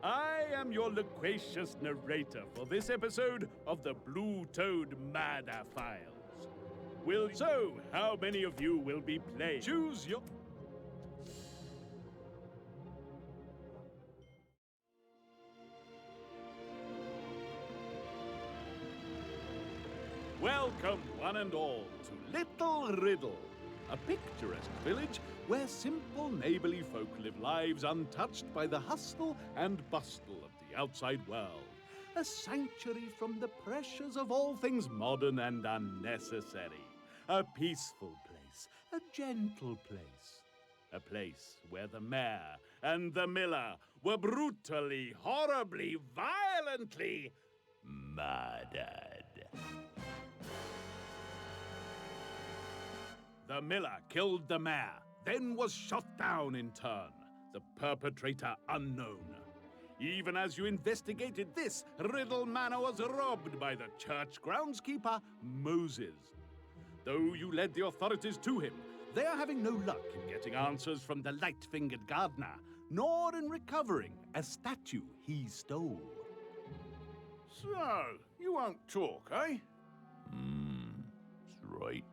I am your loquacious narrator for this episode of the Blue Toad Murder Files. So, how many of you will be playing? Choose your... Welcome, one and all, to Little Riddle, a picturesque village where simple neighborly folk live lives untouched by the hustle and bustle of the outside world. A sanctuary from the pressures of all things modern and unnecessary. A peaceful place, a gentle place. A place where the mayor and the miller were brutally, horribly, violently murdered. The miller killed the mayor, then was shot down in turn, the perpetrator unknown. Even as you investigated this, Riddle Manor was robbed by the church groundskeeper, Moses. Though you led the authorities to him, they are having no luck in getting answers from the light-fingered gardener, nor in recovering a statue he stole. So, you won't talk, eh? That's right.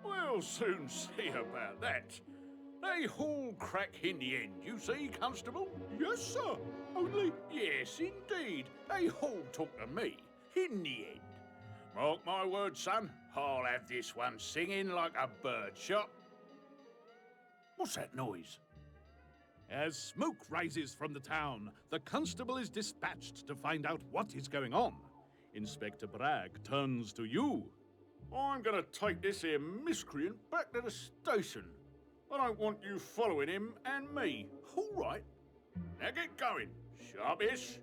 We'll soon see about that. They all crack in the end, you see, Constable? Yes, sir. Only... Yes, indeed. They all talk to me, in the end. Mark my words, son, I'll have this one singing like a bird shot. What's that noise? As smoke rises from the town, the constable is dispatched to find out what is going on. Inspector Bragg turns to you. I'm gonna take this here miscreant back to the station. I don't want you following him and me. All right. Now get going. Sharpish.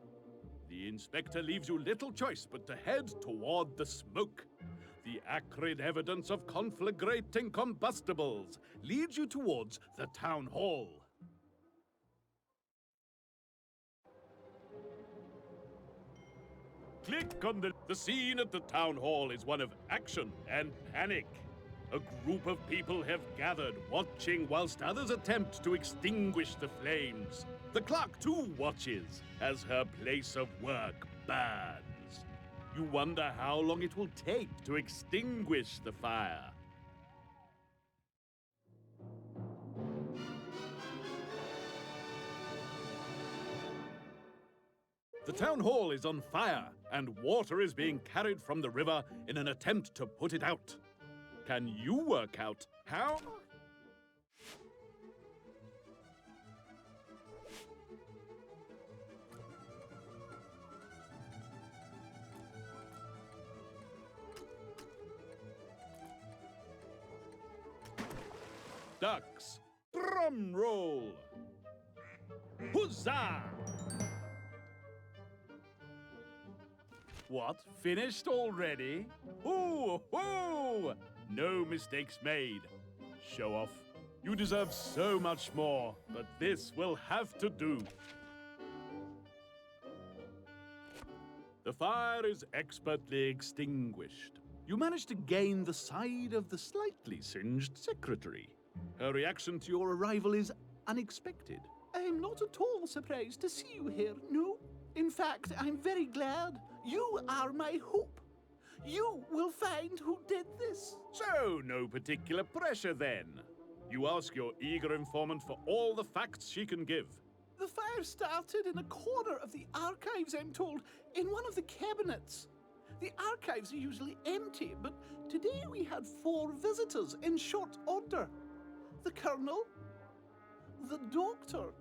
The inspector leaves you little choice but to head toward the smoke. The acrid evidence of conflagrating combustibles leads you towards the town hall. Click on the scene at the town hall is one of action and panic. A group of people have gathered, watching whilst others attempt to extinguish the flames. The clerk too watches as her place of work burns. You wonder how long it will take to extinguish the fire. The town hall is on fire, and water is being carried from the river in an attempt to put it out. Can you work out how? Ducks, drum roll. Huzzah! What, finished already? Ooh, ooh! No mistakes made. Show off. You deserve so much more, but this will have to do. The fire is expertly extinguished. You manage to gain the side of the slightly singed secretary. Her reaction to your arrival is unexpected. I am not at all surprised to see you here, no. In fact, I'm very glad. You are my hope. You will find who did this. So, no particular pressure then. You ask your eager informant for all the facts she can give. The fire started in a corner of the archives, I'm told, in one of the cabinets. The archives are usually empty, but today we had 4 visitors in short order. The colonel, the doctor,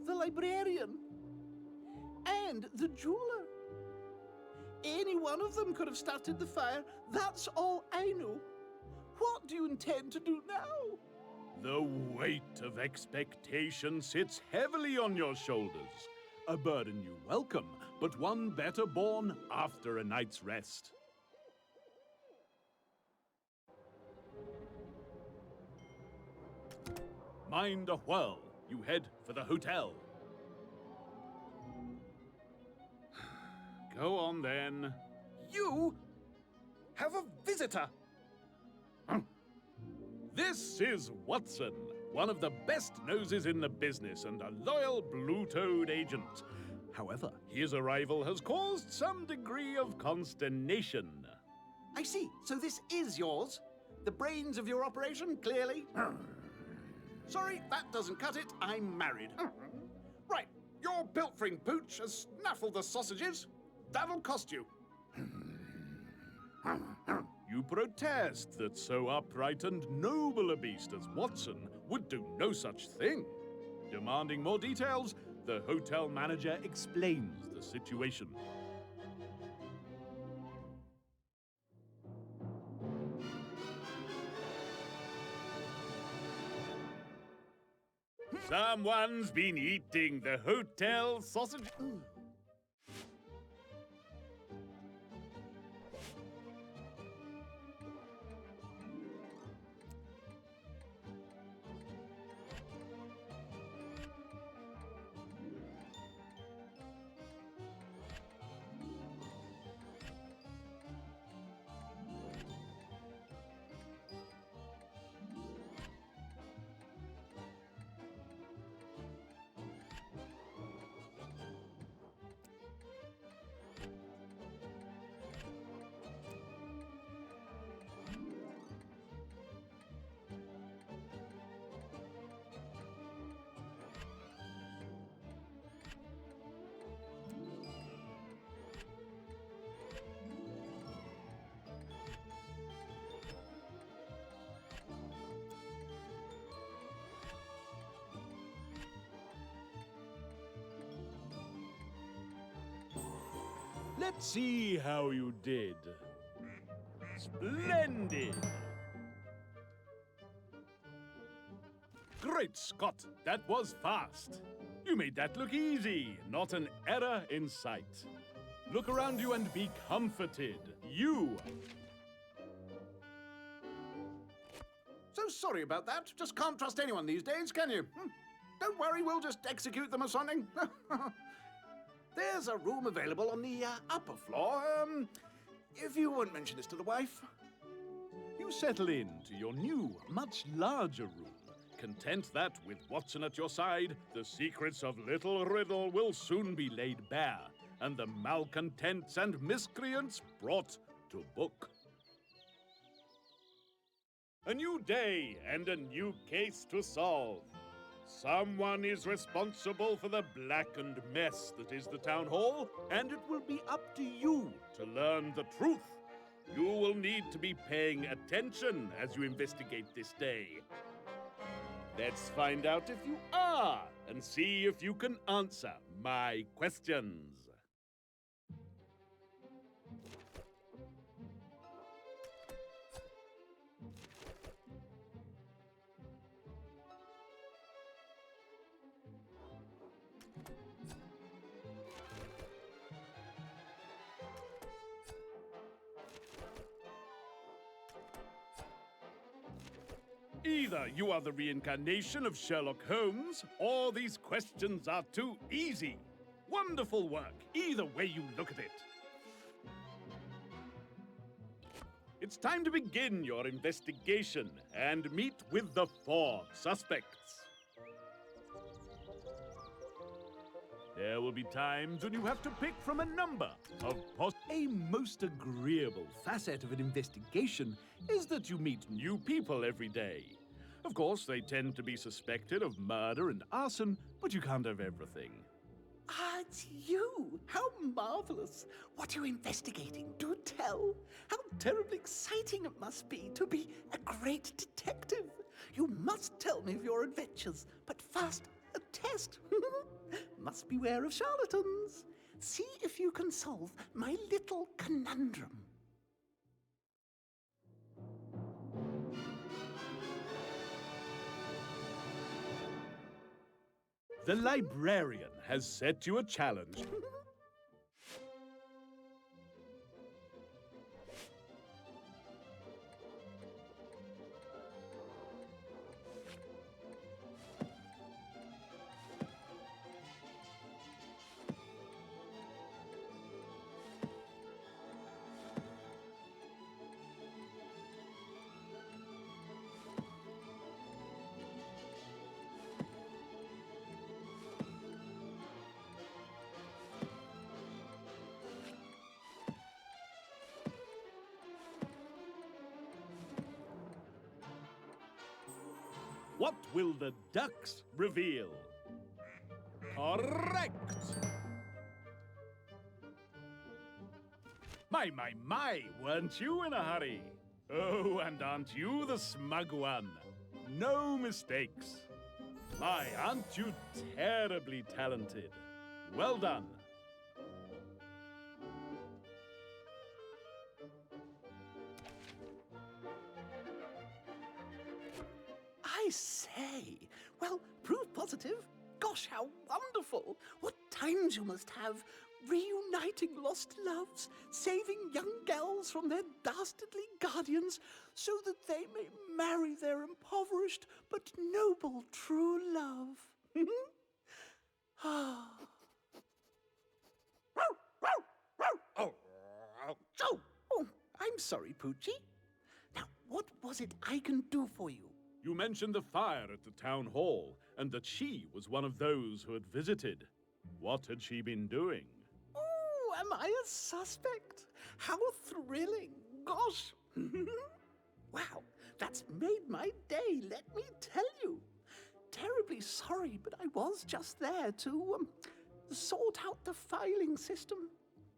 the librarian, and the jeweler. Any one of them could have started the fire. That's all I know. What do you intend to do now? The weight of expectation sits heavily on your shoulders. A burden you welcome, but one better borne after a night's rest. Mind a whirl. You head for the hotel. Go on then. You have a visitor. Huh? This is Watson, one of the best noses in the business and a loyal blue-toed agent. However, his arrival has caused some degree of consternation. I see. So this is yours? The brains of your operation, clearly? Sorry, that doesn't cut it. I'm married. Right, your pilfering pooch has snaffled the sausages. That'll cost you. You protest that so upright and noble a beast as Watson would do no such thing. Demanding more details, the hotel manager explains the situation. Someone's been eating the hotel sausage. Let's see how you did. Splendid! Great Scott, that was fast. You made that look easy, not an error in sight. Look around you and be comforted. You. So sorry about that. Just can't trust anyone these days, can you? Don't worry, we'll just execute them or something. There's a room available on the upper floor. If you won't mention this to the wife. You settle in to your new, much larger room. Content that, with Watson at your side, the secrets of Little Riddle will soon be laid bare, and the malcontents and miscreants brought to book. A new day and a new case to solve. Someone is responsible for the blackened mess that is the town hall, and it will be up to you to learn the truth. You will need to be paying attention as you investigate this day. Let's find out if you are, and see if you can answer my questions. Either you are the reincarnation of Sherlock Holmes, or these questions are too easy. Wonderful work, either way you look at it. It's time to begin your investigation and meet with the 4 suspects. There will be times when you have to pick from a number of A most agreeable facet of an investigation is that you meet new people every day. Of course, they tend to be suspected of murder and arson, but you can't have everything. Ah, it's you! How marvelous! What are you investigating? Do tell! How terribly exciting it must be to be a great detective! You must tell me of your adventures, but first, a test! Must beware of charlatans. See if you can solve my little conundrum. The librarian has set you a challenge. What will the ducks reveal? Correct! My, weren't you in a hurry? Oh, and aren't you the smug one? No mistakes. My, aren't you terribly talented? Well done. I say, well, proof positive. Gosh, how wonderful. What times you must have, reuniting lost loves, saving young gals from their dastardly guardians, so that they may marry their impoverished but noble true love. Ah. Oh, I'm sorry, Poochie. Now, what was it I can do for you? You mentioned the fire at the town hall, and that she was one of those who had visited. What had she been doing? Oh, am I a suspect? How thrilling. Gosh. Wow, that's made my day, let me tell you. Terribly sorry, but I was just there to sort out the filing system.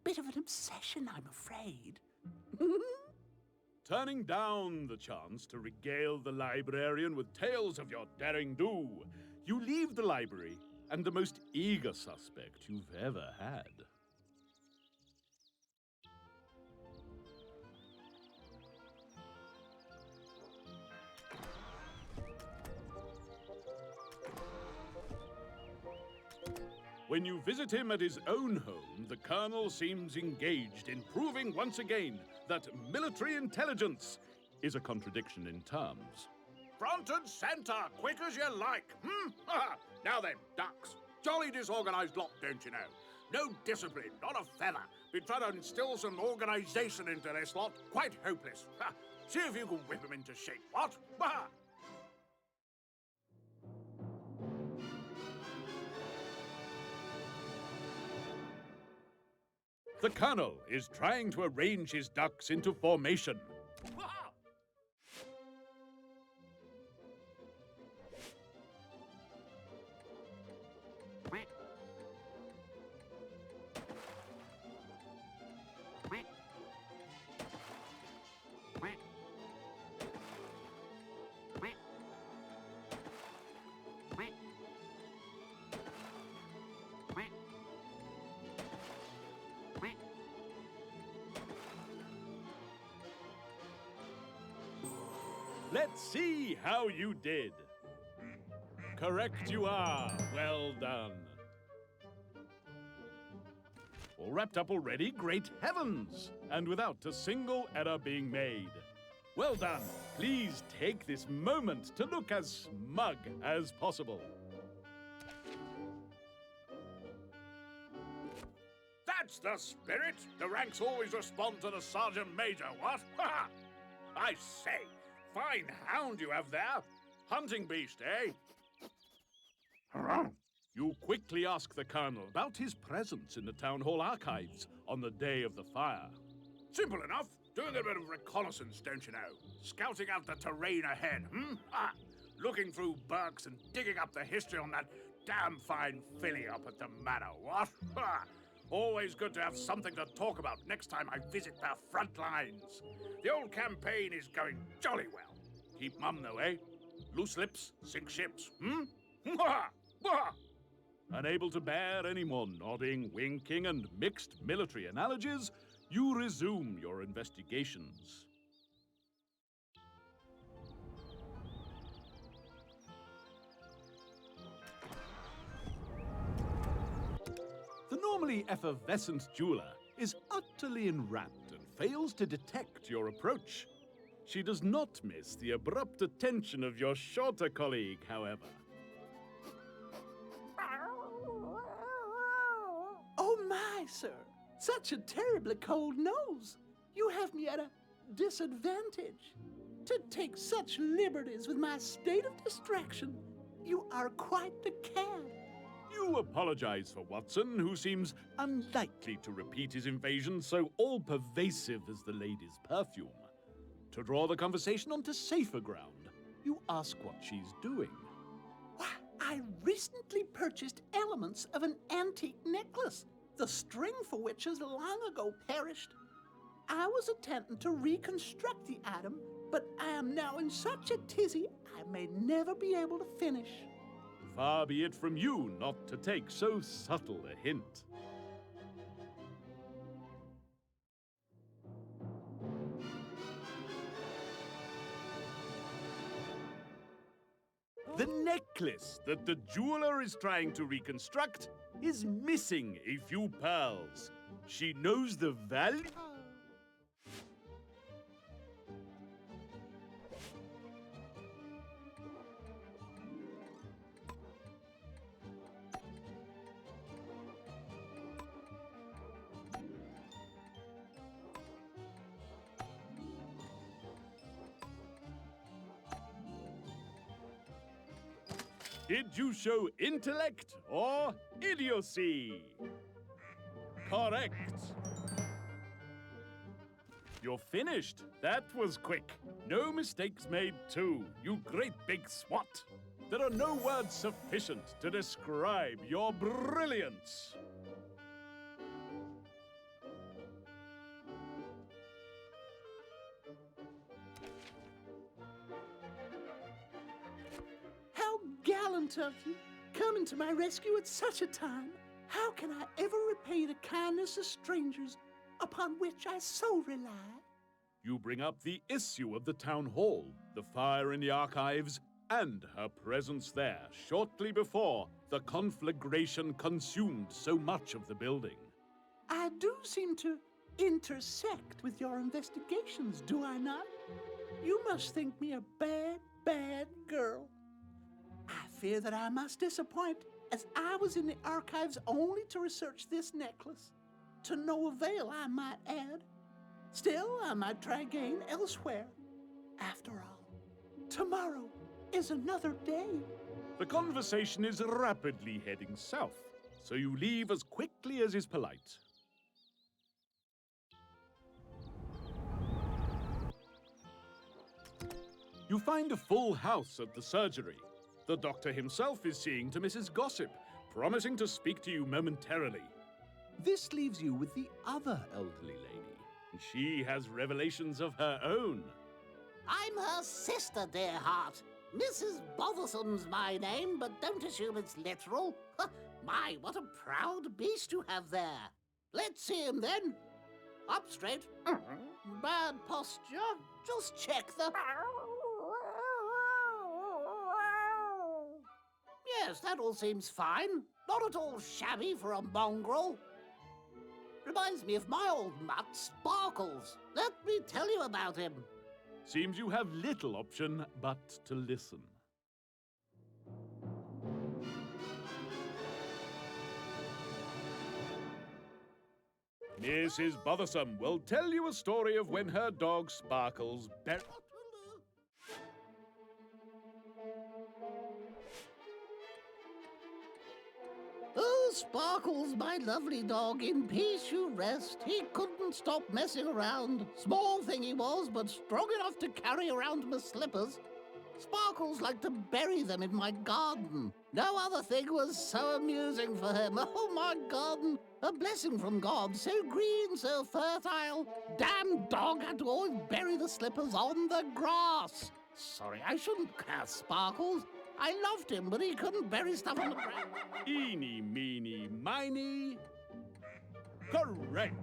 Bit of an obsession, I'm afraid. Turning down the chance to regale the librarian with tales of your daring do, you leave the library and the most eager suspect you've ever had. When you visit him at his own home, the Colonel seems engaged in proving once again that military intelligence is a contradiction in terms. Front and centre, quick as you like. Now then, ducks. Jolly disorganised lot, don't you know? No discipline, not a feather. Been trying to instill some organisation into this lot. Quite hopeless. See if you can whip 'em into shape, what? The Colonel is trying to arrange his ducks into formation. Let's see how you did. Correct you are. Well done. All wrapped up already? Great heavens! And without a single error being made. Well done. Please take this moment to look as smug as possible. That's the spirit. The ranks always respond to the Sergeant Major, what? I say, fine hound you have there. Hunting beast, eh? You quickly ask the Colonel about his presence in the Town Hall archives on the day of the fire. Simple enough. Doing a bit of reconnaissance, don't you know? Scouting out the terrain ahead, looking through Burks and digging up the history on that damn fine filly up at the manor, what? Always good to have something to talk about next time I visit the front lines. The old campaign is going jolly well. Keep mum, though, eh? Loose lips, sink ships, Unable to bear any more nodding, winking, and mixed military analogies, you resume your investigations. The normally effervescent jeweler is utterly enwrapped and fails to detect your approach. She does not miss the abrupt attention of your shorter colleague, however. Oh my, sir. Such a terribly cold nose. You have me at a disadvantage. To take such liberties with my state of distraction. You are quite the cad. You apologize for Watson, who seems unlikely to repeat his invasion so all-pervasive as the lady's perfume. To draw the conversation onto safer ground, You ask what she's doing. Why, I recently purchased elements of an antique necklace, the string for which has long ago perished. I was attempting to reconstruct the item, but I am now in such a tizzy I may never be able to finish. Far be it from you not to take so subtle a hint. The necklace that the jeweler is trying to reconstruct is missing a few pearls. She knows the value. Did you show intellect or idiocy? Correct. You're finished. That was quick. No mistakes made, too, you great big swat. There are no words sufficient to describe your brilliance. How gallant of you, coming to my rescue at such a time. How can I ever repay the kindness of strangers upon which I so rely? You bring up the issue of the town hall, the fire in the archives, and her presence there shortly before the conflagration consumed so much of the building. I do seem to intersect with your investigations, do I not? You must think me a bad, bad girl. I fear that I must disappoint, as I was in the archives only to research this necklace. To no avail, I might add. Still, I might try again elsewhere. After all, tomorrow is another day. The conversation is rapidly heading south, so you leave as quickly as is polite. You find a full house at the surgery. The doctor himself is seeing to Mrs. Gossip, promising to speak to you momentarily. This leaves you with the other elderly lady. She has revelations of her own. I'm her sister, dear heart. Mrs. Bothersome's my name, but don't assume it's literal. My, what a proud beast you have there. Let's see him then. Up straight. Bad posture. Just check the... Yes, that all seems fine. Not at all shabby for a mongrel. Reminds me of my old mutt, Sparkles. Let me tell you about him. Seems you have little option but to listen. Mrs. Bothersome will tell you a story of when her dog Sparkles Oh, Sparkles, my lovely dog, in peace you rest. He couldn't stop messing around. Small thing he was, but strong enough to carry around my slippers. Sparkles liked to bury them in my garden. No other thing was so amusing for him. Oh, my garden, a blessing from God, so green, so fertile. Damn dog had to always bury the slippers on the grass. Sorry, I shouldn't curse Sparkles. I loved him, but he couldn't bury stuff on the ground. Eeny, meeny, miny. Correct.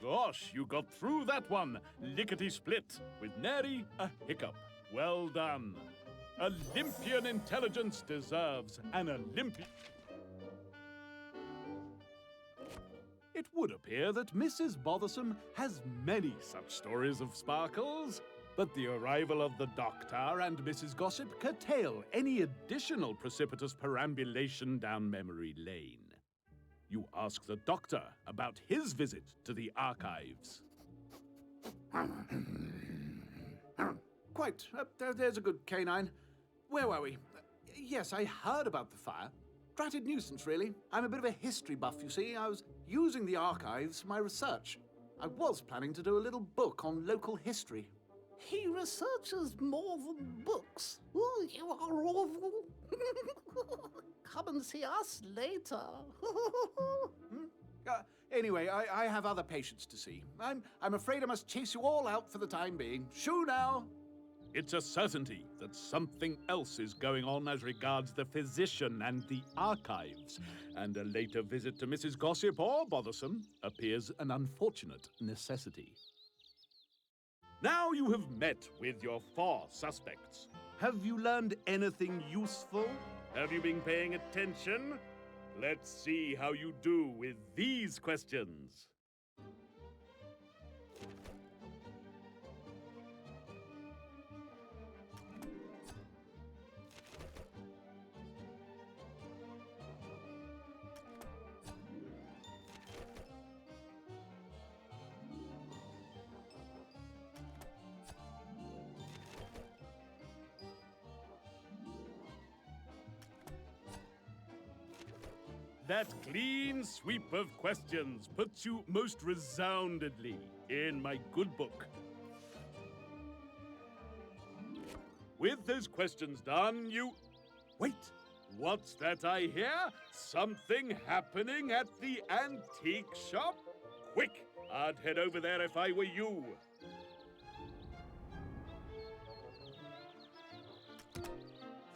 Gosh, you got through that one, lickety-split, with nary a hiccup. Well done. Olympian intelligence deserves an Olympian. It would appear that Mrs. Bothersome has many such stories of Sparkles, but the arrival of the doctor and Mrs. Gossip curtail any additional precipitous perambulation down memory lane. You ask the doctor about his visit to the archives. Quite. There's a good canine. Where were we? Yes, I heard about the fire. Dratted nuisance, really. I'm a bit of a history buff, you see. I was using the archives for my research. I was planning to do a little book on local history. He researches more than books. Ooh, you are awful. Come and see us later. Anyway, I have other patients to see. I'm afraid I must chase you all out for the time being. Shoo now! It's a certainty that something else is going on as regards the physician and the archives, and a later visit to Mrs. Gossip or Bothersome appears an unfortunate necessity. Now you have met with your 4 suspects. Have you learned anything useful? Have you been paying attention? Let's see how you do with these questions. That clean sweep of questions puts you most resoundingly in my good book. With those questions done, you... Wait, what's that I hear? Something happening at the antique shop? Quick, I'd head over there if I were you.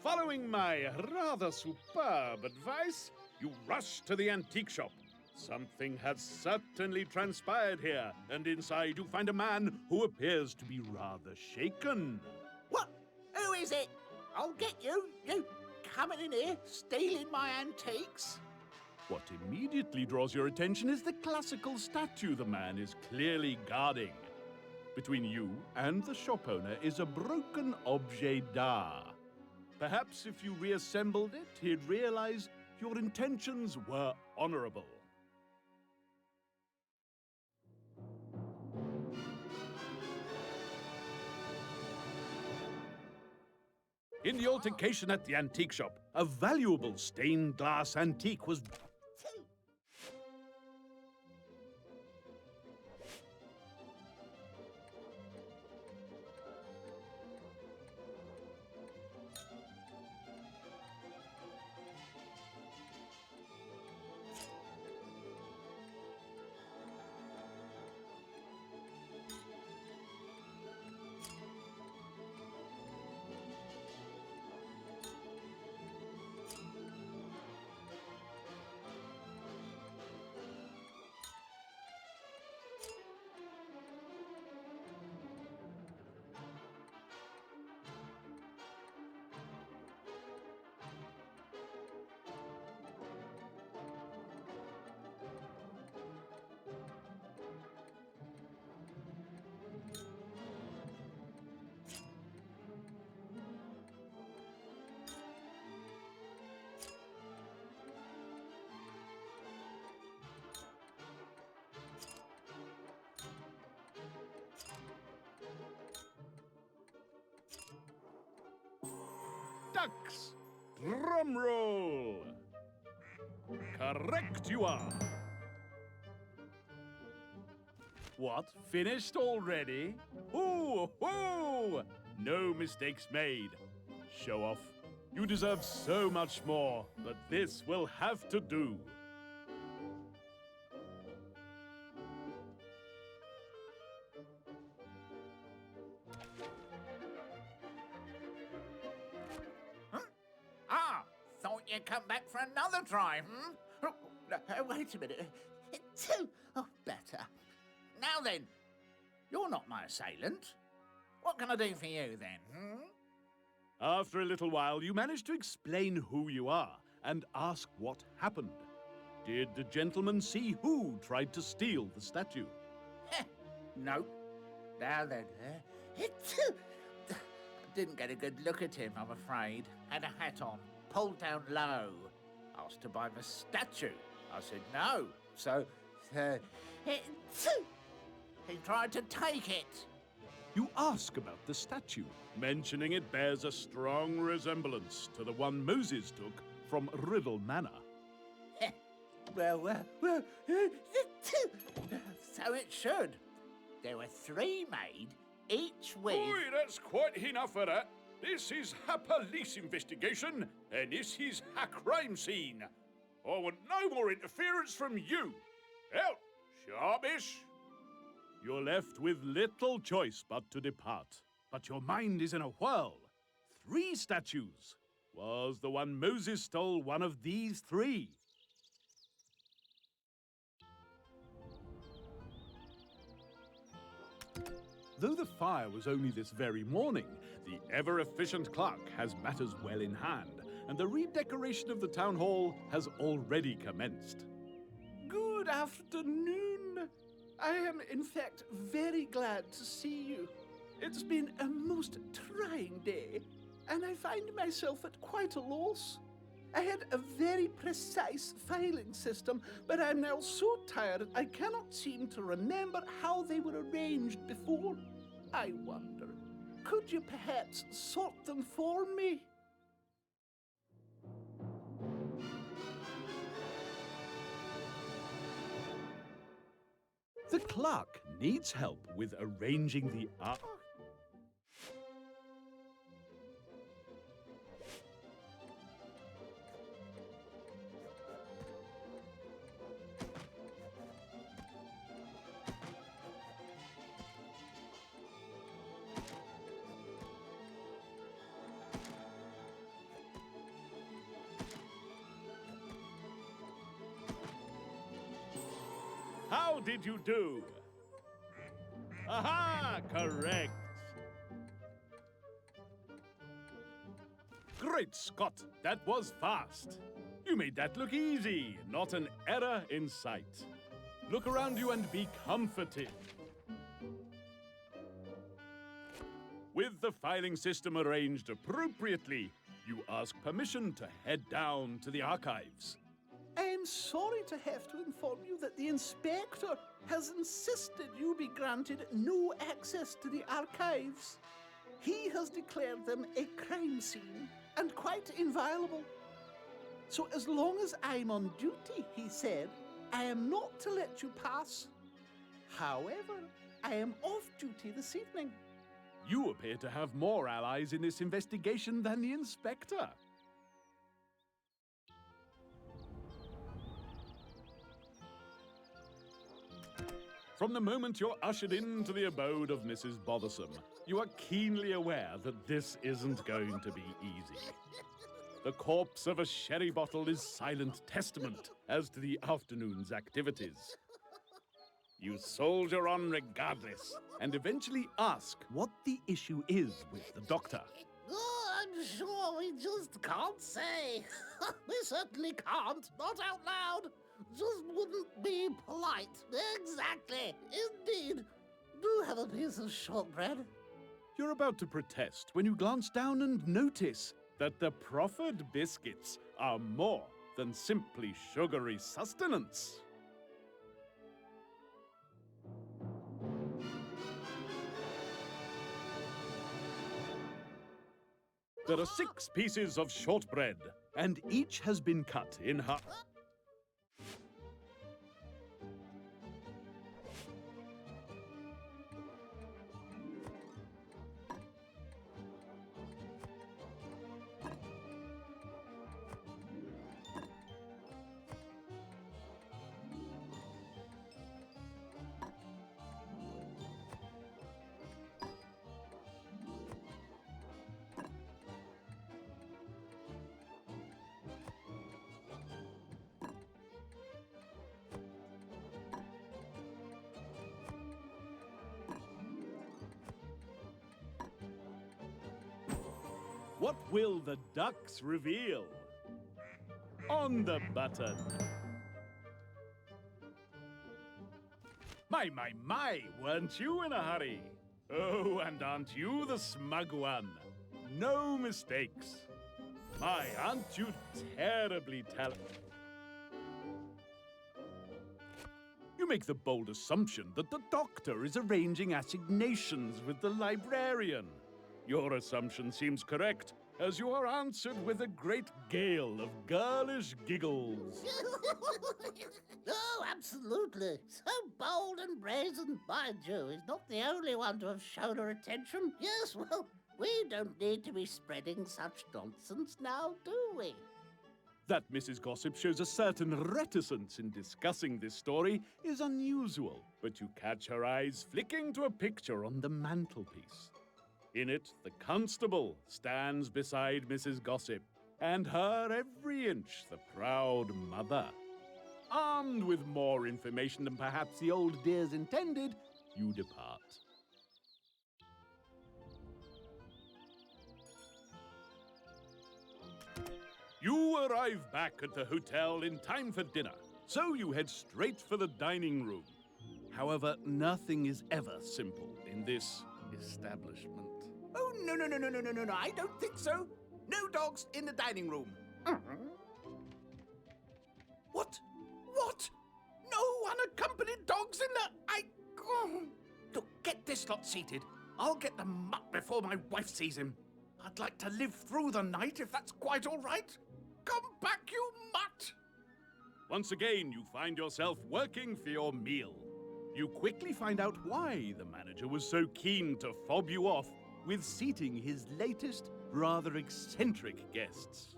Following my rather superb advice, you rush to the antique shop. Something has certainly transpired here, and inside you find a man who appears to be rather shaken. What? Who is it? I'll get you. You coming in here, stealing my antiques? What immediately draws your attention is the classical statue the man is clearly guarding. Between you and the shop owner is a broken objet d'art. Perhaps if you reassembled it, he'd realize your intentions were honorable. In the altercation at the antique shop, a valuable stained glass antique was... Ducks! Drum roll! Correct you are! What? Finished already? Ooh, ooh! No mistakes made. Show off. You deserve so much more, but this will have to do. Thought you'd come back for another try, Wait a minute. Oh, better. Now then, you're not my assailant. What can I do for you then, After a little while, you manage to explain who you are and ask what happened. Did the gentleman see who tried to steal the statue? No. Now then, didn't get a good look at him, I'm afraid. Had a hat on, pulled down low. Asked to buy the statue. I said no. So, he tried to take it. You ask about the statue, mentioning it bears a strong resemblance to the one Moses took from Riddle Manor. Well, So it should. There were 3 made, each with... Oi, that's quite enough of that. This is a police investigation, and this is a crime scene. I want no more interference from you. Out, sharpish. You're left with little choice but to depart. But your mind is in a whirl. 3 statues. Was the one Moses stole one of these 3? Though the fire was only this very morning, the ever-efficient clerk has matters well in hand, and the redecoration of the town hall has already commenced. Good afternoon. I am, in fact, very glad to see you. It's been a most trying day, and I find myself at quite a loss. I had a very precise filing system, but I'm now so tired I cannot seem to remember how they were arranged before. I wonder, could you perhaps sort them for me? The clerk needs help with arranging the art. How did you do? Aha! Correct. Great Scott, that was fast. You made that look easy, not an error in sight. Look around you and be comforted. With the filing system arranged appropriately, you ask permission to head down to the archives. I am sorry to have to inform you that the inspector has insisted you be granted no access to the archives. He has declared them a crime scene and quite inviolable. So as long as I'm on duty, he said, I am not to let you pass. However, I am off duty this evening. You appear to have more allies in this investigation than the inspector. From the moment you're ushered into the abode of Mrs. Bothersome, you are keenly aware that this isn't going to be easy. The corpse of a sherry bottle is silent testament as to the afternoon's activities. You soldier on regardless, and eventually ask what the issue is with the doctor. Oh, I'm sure we just can't say. We certainly can't, not out loud. Just wouldn't be polite. Exactly. Indeed. Do have a piece of shortbread. You're about to protest when you glance down and notice that the proffered biscuits are more than simply sugary sustenance. There are 6 pieces of shortbread, and each has been cut in half. What will the ducks reveal? On the button. My, weren't you in a hurry? Oh, and aren't you the smug one? No mistakes. My, aren't you terribly talented? You make the bold assumption that the doctor is arranging assignations with the librarian. Your assumption seems correct, as you are answered with a great gale of girlish giggles. Oh, absolutely. So bold and brazen. Mind you, he's not the only one to have shown her attention. Yes, well, we don't need to be spreading such nonsense now, do we? That Mrs. Gossip shows a certain reticence in discussing this story is unusual, but you catch her eyes flicking to a picture on the mantelpiece. In it, the constable stands beside Mrs. Gossip, and her every inch the proud mother. Armed with more information than perhaps the old dears intended, you depart. You arrive back at the hotel in time for dinner, so you head straight for the dining room. However, nothing is ever simple in this establishment. Oh, no, I don't think so. No dogs in the dining room. What? What? No unaccompanied dogs in the... Look, get this lot seated. I'll get the mutt before my wife sees him. I'd like to live through the night, if that's quite all right. Come back, you mutt! Once again, you find yourself working for your meal. You quickly find out why the manager was so keen to fob you off with seating his latest, rather eccentric guests.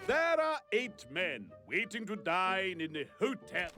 There are 8 men waiting to dine in the hotel.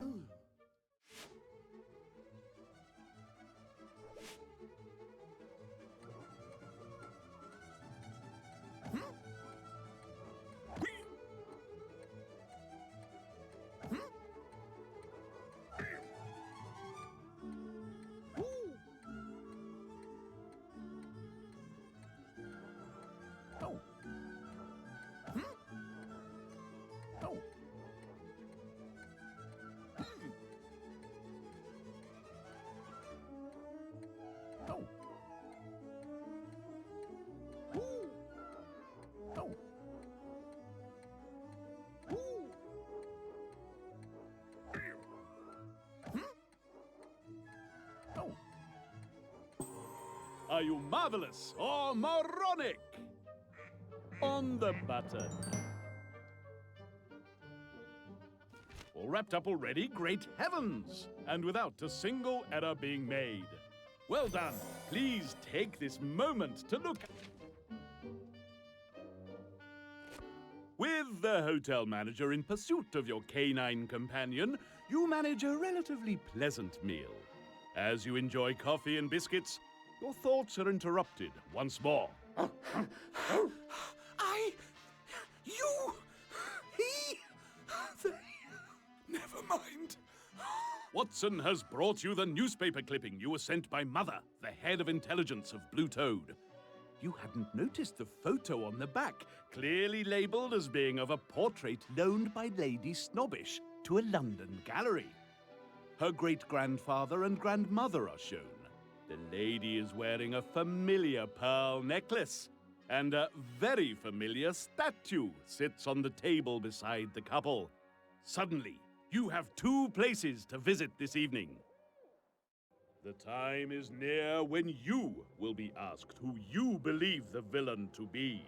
Are you marvelous or moronic? On the button. All wrapped up already? Great heavens! And without a single error being made. Well done. Please take this moment to look. With the hotel manager in pursuit of your canine companion, you manage a relatively pleasant meal. As you enjoy coffee and biscuits, your thoughts are interrupted once more. Never mind. Watson has brought you the newspaper clipping you were sent by Mother, the head of intelligence of Blue Toad. You hadn't noticed the photo on the back, clearly labelled as being of a portrait loaned by Lady Snobbish to a London gallery. Her great-grandfather and grandmother are shown. The lady is wearing a familiar pearl necklace, and a very familiar statue sits on the table beside the couple. Suddenly, you have 2 places to visit this evening. The time is near when you will be asked who you believe the villain to be.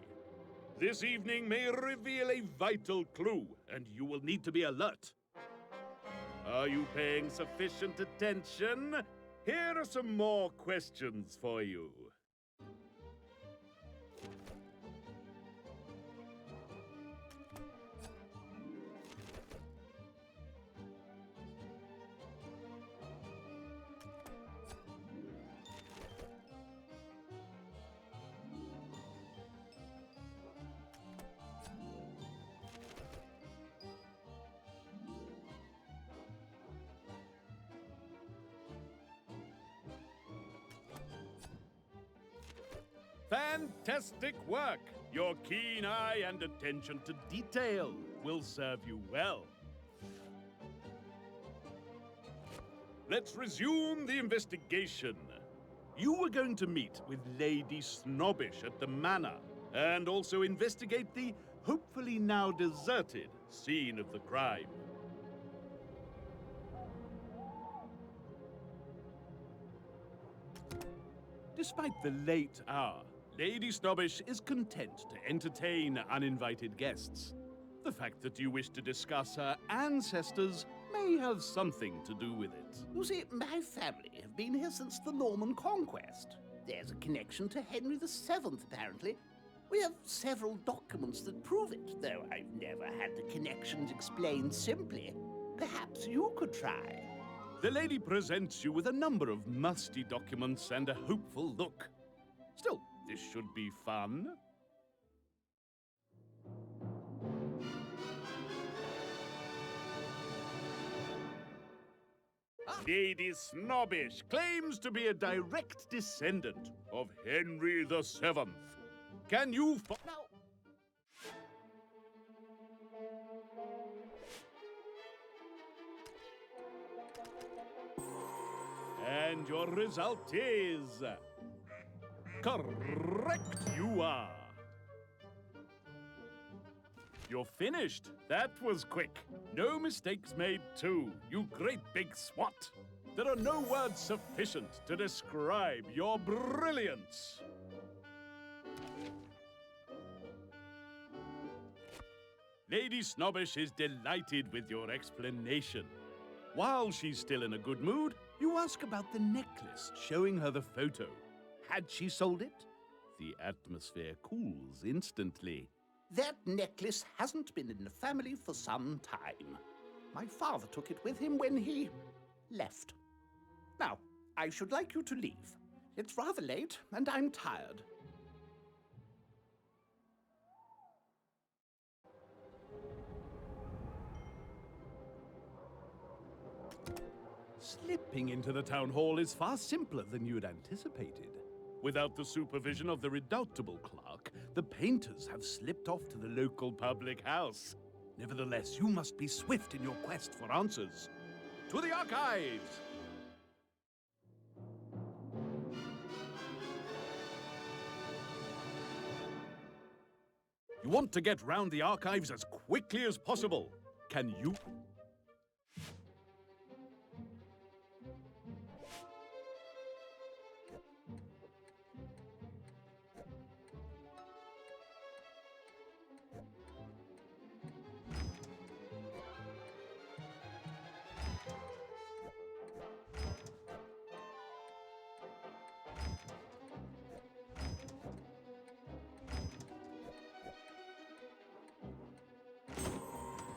This evening may reveal a vital clue, and you will need to be alert. Are you paying sufficient attention? Here are some more questions for you. Fantastic work! Your keen eye and attention to detail will serve you well. Let's resume the investigation. You were going to meet with Lady Snobbish at the manor and also investigate the hopefully now deserted scene of the crime. Despite the late hour, Lady Snobbish is content to entertain uninvited guests. The fact that you wish to discuss her ancestors may have something to do with it. You see, my family have been here since the Norman Conquest. There's a connection to Henry VII, apparently. We have several documents that prove it, though I've never had the connections explained simply. Perhaps you could try. The lady presents you with a number of musty documents and a hopeful look. Still, this should be fun. Lady Snobbish claims to be a direct descendant of Henry VII. Can you Now, And your result is... correct, you are. You're finished. That was quick. No mistakes made, too. You great big swat. There are no words sufficient to describe your brilliance. Lady Snobbish is delighted with your explanation. While she's still in a good mood, you ask about the necklace, showing her the photo. Had she sold it? The atmosphere cools instantly. that necklace hasn't been in the family for some time. My father took it with him when he left. Now, I should like you to leave. It's rather late, and I'm tired. Slipping into the town hall is far simpler than you'd anticipated. Without the supervision of the redoubtable clerk, the painters have slipped off to the local public house. Nevertheless, you must be swift in your quest for answers. To the archives! You want to get round the archives as quickly as possible. Can you?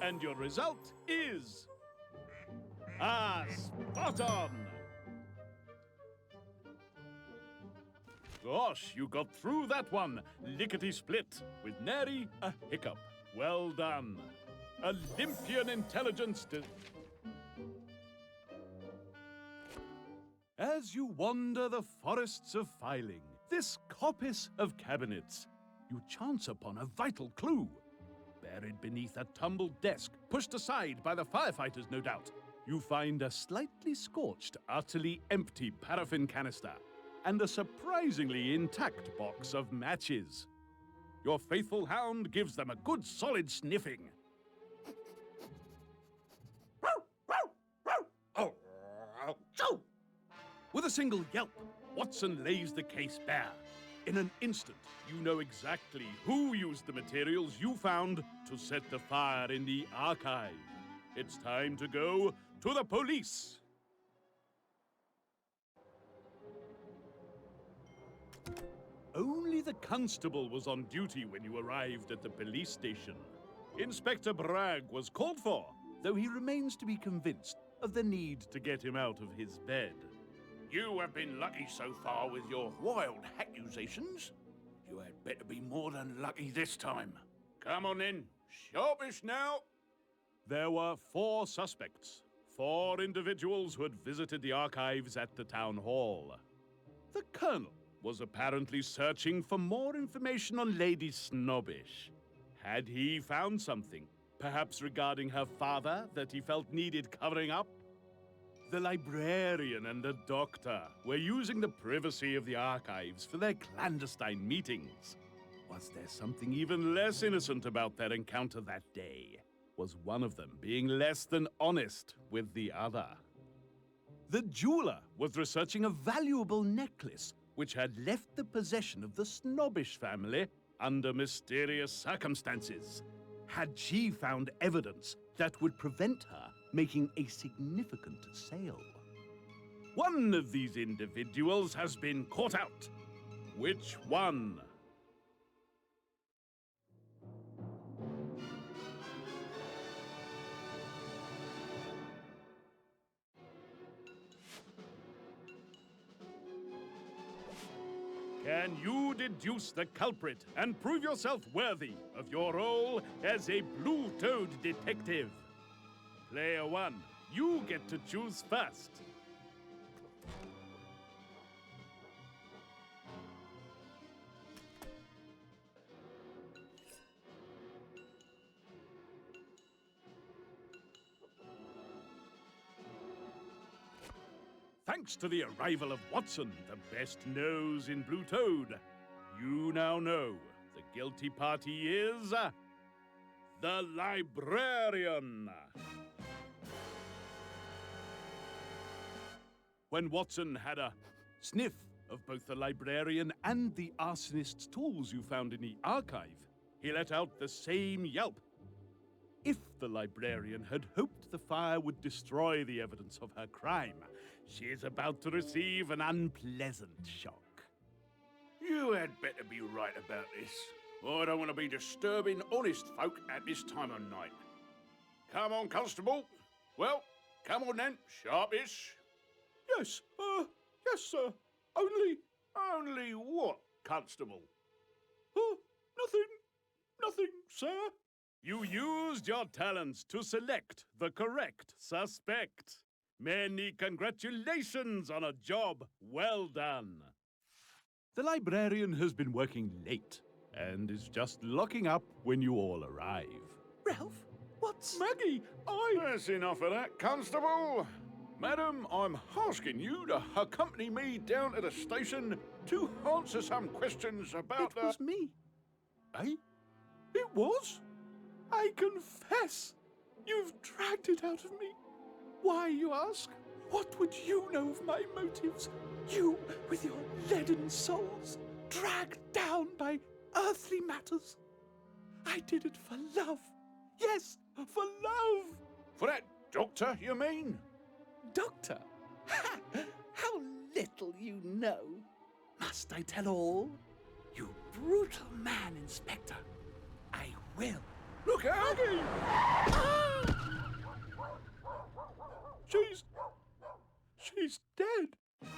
And your result is... spot on! Gosh, you got through that one, lickety-split, with nary a hiccup. Well done. Olympian intelligence to... As you wander the forests of filing, this coppice of cabinets, you chance upon a vital clue. Buried beneath a tumbled desk, pushed aside by the firefighters, no doubt, you find a slightly scorched, utterly empty paraffin canister and a surprisingly intact box of matches. Your faithful hound gives them a good solid sniffing. With a single yelp, Watson lays the case bare. In an instant, you know exactly who used the materials you found to set the fire in the archive. It's time to go to the police. Only the constable was on duty when you arrived at the police station. Inspector Bragg was called for, though he remains to be convinced of the need to get him out of his bed. You have been lucky so far with your wild accusations. You had better be more than lucky this time. Come on in. Sharpish now. There were 4 suspects, 4 individuals who had visited the archives at the town hall. The colonel was apparently searching for more information on Lady Snobbish. Had he found something, perhaps regarding her father, that he felt needed covering up? The librarian and the doctor were using the privacy of the archives for their clandestine meetings. Was there something even less innocent about their encounter that day? Was one of them being less than honest with the other? The jeweler was researching a valuable necklace which had left the possession of the snobbish family under mysterious circumstances. Had she found evidence that would prevent her making a significant sale? One of these individuals has been caught out. Which one? Can you deduce the culprit and prove yourself worthy of your role as a blue-toed detective? Player 1, you get to choose first. Thanks to the arrival of Watson, the best nose in Blue Toad, you now know the guilty party is the librarian. When Watson had a sniff of both the librarian and the arsonist's tools you found in the archive, he let out the same yelp. If the librarian had hoped the fire would destroy the evidence of her crime, she is about to receive an unpleasant shock. You had better be right about this. I don't want to be disturbing honest folk at this time of night. Come on, Constable. Well, come on then, sharpish. Yes, yes, sir. Only what, Constable? Nothing, sir. You used your talents to select the correct suspect. Many congratulations on a job well done. The librarian has been working late and is just locking up when you all arrive. Ralph, what's... Maggie, That's enough of that, Constable. Madam, I'm asking you to accompany me down to the station to answer some questions about It was me. Eh? It was? I confess. You've dragged it out of me. Why, you ask? What would you know of my motives? You, with your leaden souls, dragged down by earthly matters. I did it for love. Yes, for love. For that doctor, you mean? Doctor? Ha! How little you know. Must I tell all? You brutal man, Inspector. I will. Look out! She's dead.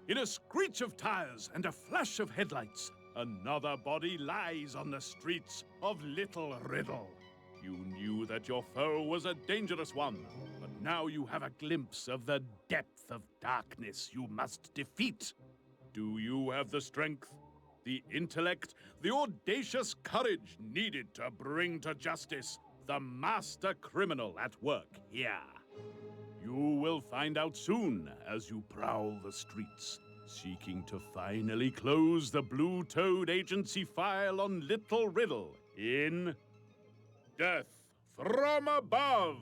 In a screech of tires and a flash of headlights, another body lies on the streets of Little Riddle. You knew that your foe was a dangerous one, but now you have a glimpse of the depth of darkness you must defeat. Do you have the strength, the intellect, the audacious courage needed to bring to justice the master criminal at work here? You will find out soon as you prowl the streets, seeking to finally close the Blue Toad Agency file on Little Riddle in Death from Above.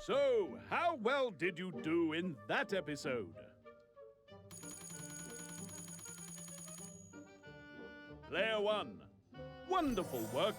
So, how well did you do in that episode? Player 1, wonderful work